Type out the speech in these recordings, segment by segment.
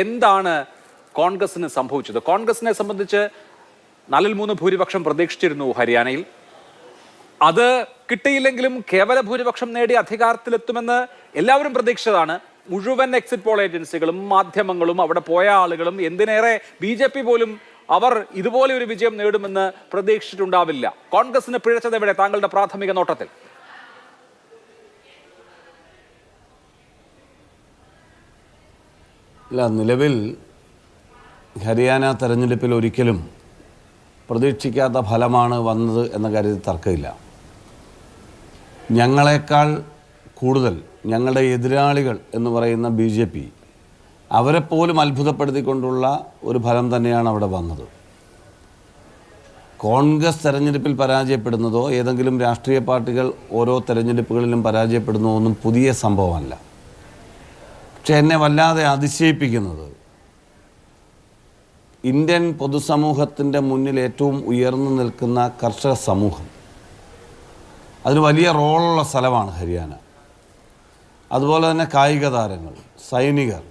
എന്താണ് കോൺഗ്രസിന് സംഭവിച്ചത്? കോൺഗ്രസിനെ സംബന്ധിച്ച് 4-3 ഭൂരിപക്ഷം പ്രതീക്ഷിച്ചിരുന്നു ഹരിയാനയിൽ. അത് കിട്ടിയില്ലെങ്കിലും കേവല ഭൂരിപക്ഷം നേടി അധികാരത്തിലെത്തുമെന്ന് എല്ലാവരും പ്രതീക്ഷിച്ചതാണ്. മുഴുവൻ എക്സിറ്റ് പോൾ ഏജൻസികളും മാധ്യമങ്ങളും അവിടെ പോയ ആളുകളും എന്തിനേറെ BJP പോലും അവർ ഇതുപോലെ ഒരു വിജയം നേടുമെന്ന് പ്രതീക്ഷിച്ചിട്ടുണ്ടാവില്ല. കോൺഗ്രസിന് പിഴച്ചത് എവിടെ താങ്കളുടെ പ്രാഥമിക നോട്ടത്തിൽ? ഇല്ല, നിലവിൽ ഹരിയാന തെരഞ്ഞെടുപ്പിൽ ഒരിക്കലും പ്രതീക്ഷിക്കാത്ത ഫലമാണ് വന്നത് എന്ന കാര്യത്തിൽ തർക്കമില്ല. ഞങ്ങളെക്കാൾ കൂടുതൽ ഞങ്ങളുടെ എതിരാളികൾ എന്ന് പറയുന്ന BJP അവരെപ്പോലും അത്ഭുതപ്പെടുത്തിക്കൊണ്ടുള്ള ഒരു ഫലം തന്നെയാണ് അവിടെ വന്നത്. കോൺഗ്രസ് തെരഞ്ഞെടുപ്പിൽ പരാജയപ്പെടുന്നതോ ഏതെങ്കിലും രാഷ്ട്രീയ പാർട്ടികൾ ഓരോ തെരഞ്ഞെടുപ്പുകളിലും പരാജയപ്പെടുന്നതോ ഒന്നും പുതിയ സംഭവമല്ല. പക്ഷെ എന്നെ വല്ലാതെ അതിശയിപ്പിക്കുന്നത് ഇന്ത്യൻ പൊതുസമൂഹത്തിൻ്റെ മുന്നിൽ ഏറ്റവും ഉയർന്നു നിൽക്കുന്ന കർഷക സമൂഹം, അതിന് വലിയ റോളുള്ള സ്ഥലമാണ് ഹരിയാന. അതുപോലെ തന്നെ കായിക താരങ്ങൾ, സൈനികർ,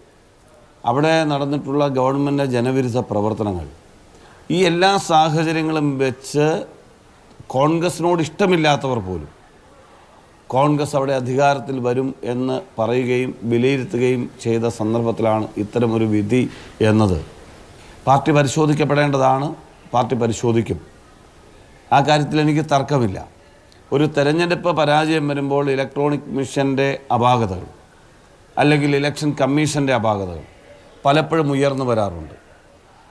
അവിടെ നടന്നിട്ടുള്ള ഗവൺമെൻറ് ജനവിരുദ്ധ പ്രവർത്തനങ്ങൾ, ഈ എല്ലാ സാഹചര്യങ്ങളും വെച്ച് കോൺഗ്രസിനോട് ഇഷ്ടമില്ലാത്തവർ പോലും കോൺഗ്രസ് അവിടെ അധികാരത്തിൽ വരും എന്ന് പറയുകയും വിലയിരുത്തുകയും ചെയ്ത സന്ദർഭത്തിലാണ് ഇത്തരമൊരു വിധി എന്നത്. പാർട്ടി പരിശോധിക്കപ്പെടേണ്ടതാണ്, പാർട്ടി പരിശോധിക്കും. ആ കാര്യത്തിൽ എനിക്ക് തർക്കമില്ല. ഒരു തെരഞ്ഞെടുപ്പ് പരാജയം വരുമ്പോൾ ഇലക്ട്രോണിക് മിഷൻ്റെ അപാകതകൾ അല്ലെങ്കിൽ ഇലക്ഷൻ കമ്മീഷൻ്റെ അപാകതകൾ പലപ്പോഴും ഉയർന്നു വരാറുണ്ട്.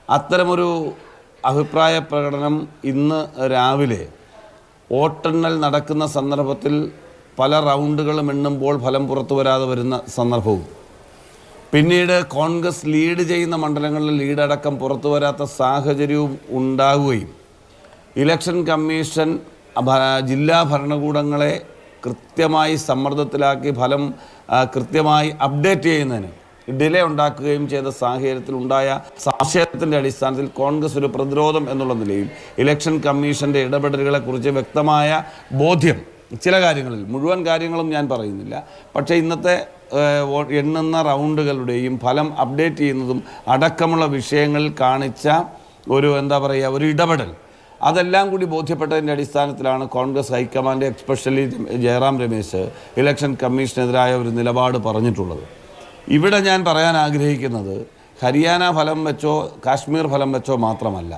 അത്തരമൊരു അഭിപ്രായ പ്രകടനം ഇന്ന് രാവിലെ വോട്ടെണ്ണൽ നടക്കുന്ന സന്ദർഭത്തിൽ പല റൗണ്ടുകളും എണ്ണുമ്പോൾ ഫലം പുറത്തു വരാതെ വരുന്ന സന്ദർഭവും, പിന്നീട് കോൺഗ്രസ് ലീഡ് ചെയ്യുന്ന മണ്ഡലങ്ങളിൽ ലീഡടക്കം പുറത്തു വരാത്ത സാഹചര്യവും ഉണ്ടാവുകയും ഇലക്ഷൻ കമ്മീഷൻ ജില്ലാ ഭരണകൂടങ്ങളെ കൃത്യമായി സമ്മർദ്ദത്തിലാക്കി ഫലം കൃത്യമായി അപ്ഡേറ്റ് ചെയ്യുന്നതിന് ഡിലേ ഉണ്ടാക്കുകയും ചെയ്ത സാഹചര്യത്തിലുണ്ടായ സംശയത്തിൻ്റെ അടിസ്ഥാനത്തിൽ കോൺഗ്രസ് ഒരു പ്രതിരോധം എന്നുള്ള നിലയിൽ ഇലക്ഷൻ കമ്മീഷൻ്റെ ഇടപെടലുകളെക്കുറിച്ച് വ്യക്തമായ ബോധ്യം, ചില കാര്യങ്ങളിൽ, മുഴുവൻ കാര്യങ്ങളും ഞാൻ പറയുന്നില്ല, പക്ഷേ ഇന്നത്തെ എണ്ണുന്ന റൗണ്ടുകളുടെയും ഫലം അപ്ഡേറ്റ് ചെയ്യുന്നതും അടക്കമുള്ള വിഷയങ്ങളിൽ കാണിച്ച ഒരു ഒരു ഇടപെടൽ, അതെല്ലാം കൂടി ബോധ്യപ്പെട്ടതിൻ്റെ അടിസ്ഥാനത്തിലാണ് Congress high command, especially Jairam Ramesh, election കമ്മീഷനെതിരായ ഒരു നിലപാട് പറഞ്ഞിട്ടുള്ളത്. ഇവിടെ ഞാൻ പറയാൻ ആഗ്രഹിക്കുന്നത് ഹരിയാന ഫലം വെച്ചോ കാശ്മീർ ഫലം വെച്ചോ മാത്രമല്ല.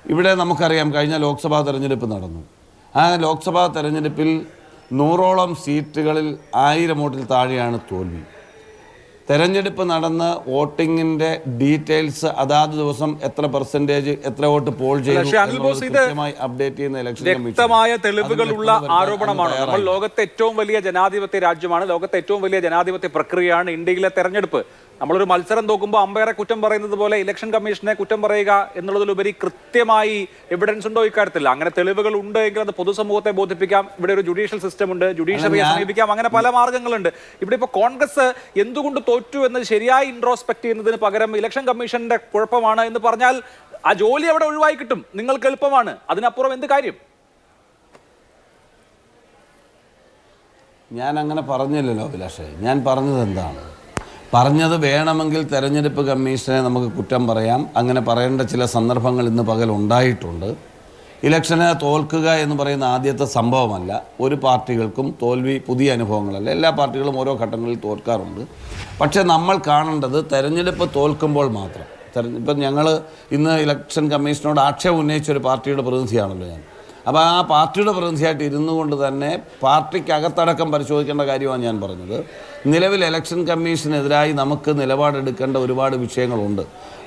ഇവിടെ നമുക്കറിയാം, കഴിഞ്ഞ ലോക്സഭാ തെരഞ്ഞെടുപ്പ് നടന്നു. ആ ലോക്സഭാ തെരഞ്ഞെടുപ്പിൽ 100ഓളം സീറ്റുകളിൽ 1000 വോട്ടിൽ താഴെയാണ് തോൽവി. തെരഞ്ഞെടുപ്പ് നടന്ന വോട്ടിങ്ങിൻ്റെ ഡീറ്റെയിൽസ് അതാത് ദിവസം എത്ര പെർസെൻറ്റേജ് എത്ര വോട്ട് പോൾ ചെയ്തു അപ്ഡേറ്റ് ചെയ്യുന്ന ഇലക്ഷൻ വ്യക്തമായ തെളിവുകളുള്ള ആരോപണമാണ്. നമ്മൾ ലോകത്തെ ഏറ്റവും വലിയ ജനാധിപത്യ രാജ്യമാണ്, ലോകത്തെ ഏറ്റവും വലിയ ജനാധിപത്യ പ്രക്രിയയാണ് ഇന്ത്യയിലെ തെരഞ്ഞെടുപ്പ്. നമ്മളൊരു മത്സരം നോക്കുമ്പോൾ അമ്പയറെ കുറ്റം പറയുന്നത് പോലെ ഇലക്ഷൻ കമ്മീഷനെ കുറ്റം പറയുക എന്നുള്ളതിലുപരി കൃത്യമായി എവിഡൻസ് ഉണ്ടോ ഇക്കാര്യത്തിൽ? അങ്ങനെ തെളിവുകൾ ഉണ്ട് എങ്കിൽ അത് പൊതുസമൂഹത്തെ ബോധിപ്പിക്കാം. ഇവിടെ ഒരു ജുഡീഷ്യൽ സിസ്റ്റം ഉണ്ട്, ജുഡീഷ്യറിയെ സമീപിക്കാം, അങ്ങനെ പല മാർഗങ്ങളുണ്ട്. ഇവിടെ ഇപ്പോൾ കോൺഗ്രസ് എന്തുകൊണ്ട് തോറ്റു എന്ന് ശരിയായി ഇൻട്രോസ്പെക്ട് ചെയ്യുന്നതിന് പകരം ഇലക്ഷൻ കമ്മീഷന്റെ കുഴപ്പമാണ് എന്ന് പറഞ്ഞാൽ ആ ജോലി അവിടെ ഒഴിവായി കിട്ടും, നിങ്ങൾക്ക് എളുപ്പമാണ്. അതിനപ്പുറം എന്ത് കാര്യം? ഞാൻ അങ്ങനെ പറഞ്ഞില്ലല്ലോ അഭിലാഷേ. ഞാൻ പറഞ്ഞത് എന്താണ് പറഞ്ഞത്? വേണമെങ്കിൽ തെരഞ്ഞെടുപ്പ് കമ്മീഷനെ നമുക്ക് കുറ്റം പറയാം, അങ്ങനെ പറയേണ്ട ചില സന്ദർഭങ്ങൾ ഇന്ന് പകൽ ഉണ്ടായിട്ടുണ്ട്. ഇലക്ഷന് തോൽക്കുക എന്ന് പറയുന്ന ആദ്യത്തെ സംഭവമല്ല. ഒരു പാർട്ടികൾക്കും തോൽവി പുതിയ അനുഭവങ്ങളല്ല. എല്ലാ പാർട്ടികളും ഓരോ ഘട്ടങ്ങളിൽ തോൽക്കാറുണ്ട്. പക്ഷേ നമ്മൾ കാണേണ്ടത് തെരഞ്ഞെടുപ്പ് തോൽക്കുമ്പോൾ മാത്രം. ഇപ്പം ഞങ്ങൾ ഇന്ന് ഇലക്ഷൻ കമ്മീഷനോട് ആക്ഷേപം ഉന്നയിച്ചൊരു പാർട്ടിയുടെ പ്രതിനിധിയാണല്ലോ ഞാൻ. അപ്പോൾ ആ പാർട്ടിയുടെ പ്രതിനിധിയായിട്ട് ഇരുന്നു കൊണ്ട് തന്നെ പാർട്ടിക്കകത്തടക്കം പരിശോധിക്കേണ്ട കാര്യമാണ് ഞാൻ പറഞ്ഞത്. നിലവിൽ ഇലക്ഷൻ കമ്മീഷനെതിരായി നമുക്ക് നിലപാടെടുക്കേണ്ട ഒരുപാട് വിഷയങ്ങളുണ്ട്.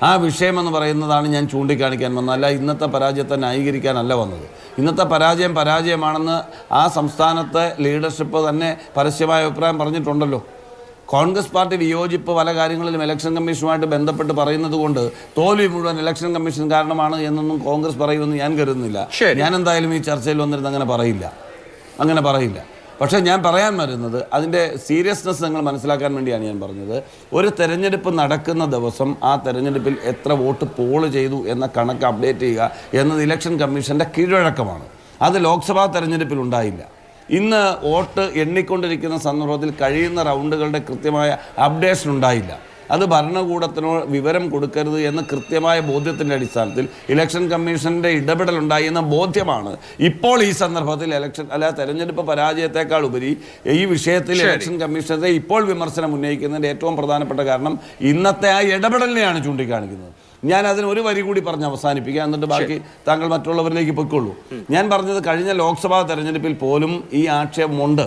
ആ വിഷയമെന്ന് പറയുന്നതാണ് ഞാൻ ചൂണ്ടിക്കാണിക്കാൻ വന്നത്. അല്ല ഇന്നത്തെ പരാജയത്തെ ന്യായീകരിക്കാനല്ല വന്നത്. ഇന്നത്തെ പരാജയമാണെന്ന് ആ സംസ്ഥാനത്തെ ലീഡർഷിപ്പ് തന്നെ പരസ്യമായ അഭിപ്രായം പറഞ്ഞിട്ടുണ്ടല്ലോ. കോൺഗ്രസ് പാർട്ടി വിയോജിപ്പ് പല കാര്യങ്ങളിലും ഇലക്ഷൻ കമ്മീഷനുമായിട്ട് ബന്ധപ്പെട്ട് പറയുന്നത് കൊണ്ട് തോൽവി മുഴുവൻ ഇലക്ഷൻ കമ്മീഷൻ കാരണമാണ് എന്നൊന്നും കോൺഗ്രസ് പറയുമെന്ന് ഞാൻ കരുതുന്നില്ല. ഞാൻ എന്തായാലും ഈ ചർച്ചയിൽ വന്നിരുന്ന് അങ്ങനെ പറയില്ല. പക്ഷേ ഞാൻ പറയാൻ വരുന്നത് അതിൻ്റെ സീരിയസ്നെസ് നിങ്ങൾ മനസ്സിലാക്കാൻ വേണ്ടിയാണ് ഞാൻ പറഞ്ഞത്. ഒരു തെരഞ്ഞെടുപ്പ് നടക്കുന്ന ദിവസം ആ തെരഞ്ഞെടുപ്പിൽ എത്ര വോട്ട് പോൾ ചെയ്തു എന്ന കണക്ക് അപ്ഡേറ്റ് ചെയ്യുക എന്നത് ഇലക്ഷൻ കമ്മീഷൻ്റെ കീഴ്വഴക്കമാണ്. അത് ലോക്സഭാ തെരഞ്ഞെടുപ്പിൽ ഉണ്ടായില്ല. ഇന്ന് വോട്ട് എണ്ണിക്കൊണ്ടിരിക്കുന്ന സന്ദർഭത്തിൽ കഴിയുന്ന റൗണ്ടുകളുടെ കൃത്യമായ അപ്ഡേഷൻ ഉണ്ടായില്ല. അത് ഭരണകൂടത്തിനോ വിവരം കൊടുക്കരുത് എന്ന കൃത്യമായ ബോധ്യത്തിൻ്റെ അടിസ്ഥാനത്തിൽ ഇലക്ഷൻ കമ്മീഷൻ്റെ ഇടപെടലുണ്ടായി എന്ന ബോധ്യമാണ് ഇപ്പോൾ ഈ സന്ദർഭത്തിൽ തെരഞ്ഞെടുപ്പ് പരാജയത്തെക്കാൾ ഉപരി ഈ വിഷയത്തിൽ ഇലക്ഷൻ കമ്മീഷനെ ഇപ്പോൾ വിമർശനം ഉന്നയിക്കുന്നതിൻ്റെ ഏറ്റവും പ്രധാനപ്പെട്ട കാരണം ഇന്നത്തെ ആ ഇടപെടലിനെയാണ് ചൂണ്ടിക്കാണിക്കുന്നത്. ഞാൻ അതിന് ഒരു വരി കൂടി പറഞ്ഞ് അവസാനിപ്പിക്കാം, എന്നിട്ട് ബാക്കി താങ്കൾ മറ്റുള്ളവരിലേക്ക് പൊയ്ക്കൊള്ളൂ. ഞാൻ പറഞ്ഞത് കഴിഞ്ഞ ലോക്സഭാ തെരഞ്ഞെടുപ്പിൽ പോലും ഈ ആക്ഷേപമുണ്ട്.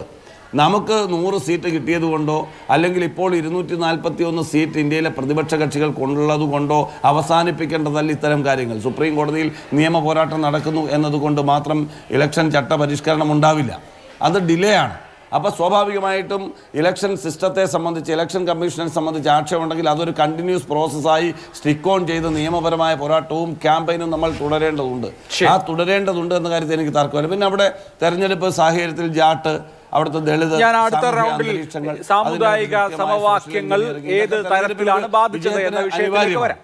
നമുക്ക് 100 സീറ്റ് കിട്ടിയത് കൊണ്ടോ അല്ലെങ്കിൽ ഇപ്പോൾ 241 സീറ്റ് ഇന്ത്യയിലെ പ്രതിപക്ഷ കക്ഷികൾ കൊണ്ടുള്ളത് കൊണ്ടോ അവസാനിപ്പിക്കേണ്ടതല്ല ഇത്തരം കാര്യങ്ങൾ. സുപ്രീം കോടതിയിൽ നിയമ പോരാട്ടം നടക്കുന്നു എന്നതുകൊണ്ട് മാത്രം ഇലക്ഷൻ ചട്ട പരിഷ്കരണം ഉണ്ടാവില്ല, അത് ഡിലേ ആണ്. അപ്പോൾ സ്വാഭാവികമായിട്ടും ഇലക്ഷൻ സിസ്റ്റത്തെ സംബന്ധിച്ച് ഇലക്ഷൻ കമ്മീഷനെ സംബന്ധിച്ച് ആക്ഷേപമുണ്ടെങ്കിൽ അതൊരു കണ്ടിന്യൂസ് പ്രോസസ്സായി സ്റ്റിക്ക് ഓൺ ചെയ്ത് നിയമപരമായ പോരാട്ടവും ക്യാമ്പയിനും നമ്മൾ തുടരേണ്ടതുണ്ട്. ആ തുടരേണ്ടതുണ്ട് എന്ന കാര്യത്തിൽ എനിക്ക് തർക്കമില്ല. പിന്നെ അവിടെ തെരഞ്ഞെടുപ്പ് സാഹചര്യത്തിൽ ജാട്ട്, അവിടുത്തെ ദളിത്, ഞാൻ അടുത്ത റൗണ്ടിൽ സാമുദായിക സമവാക്യങ്ങൾ ഏത് തരത്തിലാണ് ബാധിച്ചത് എന്ന വിഷയത്തിലേക്ക് വരാം.